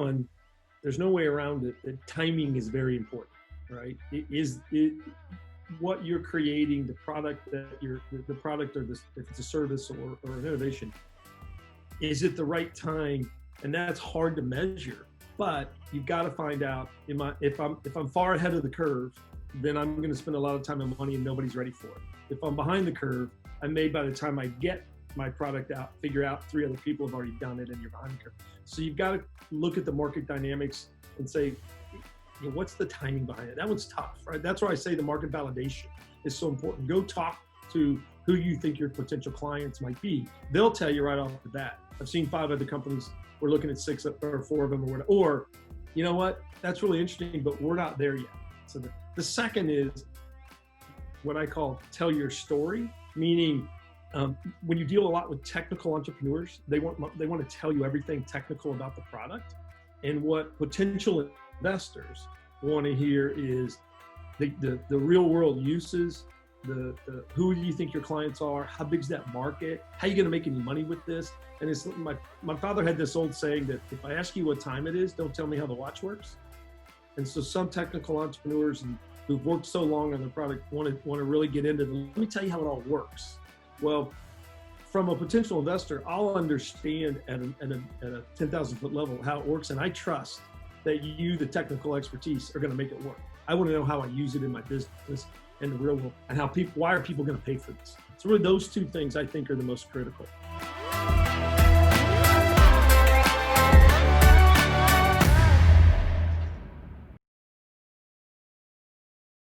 one, there's no way around it that timing is very important, right? What you're creating, the product that the product or this, if it's a service or an innovation, is it the right time? And that's hard to measure, but you've got to find out, if I'm far ahead of the curve, then I'm going to spend a lot of time and money and nobody's ready for it. If I'm behind the curve, I may, by the time I get my product out, figure out 3 other people have already done it and you're behind the curve. So you've got to look at the market dynamics and say, what's the timing behind it? That one's tough, right? That's why I say the market validation is so important. Go talk to who you think your potential clients might be. They'll tell you right off the bat. I've seen 5 other companies. We're looking at 6 or 4 of them, or you know what? That's really interesting, but we're not there yet. So the second is what I call tell your story, meaning when you deal a lot with technical entrepreneurs, they want to tell you everything technical about the product, and what potential investors want to hear is the real world uses, the who do you think your clients are, how big's that market, how are you going to make any money with this. And it's my father had this old saying that if I ask you what time it is, don't tell me how the watch works. And so some technical entrepreneurs who've worked so long on the product want to really get into let me tell you how it all works. Well, from a potential investor, I'll understand at a 10,000 foot level how it works, and I trust that you, the technical expertise, are going to make it work. I want to know how I use it in my business and the real world, and why are people going to pay for this? So really those 2 things I think are the most critical.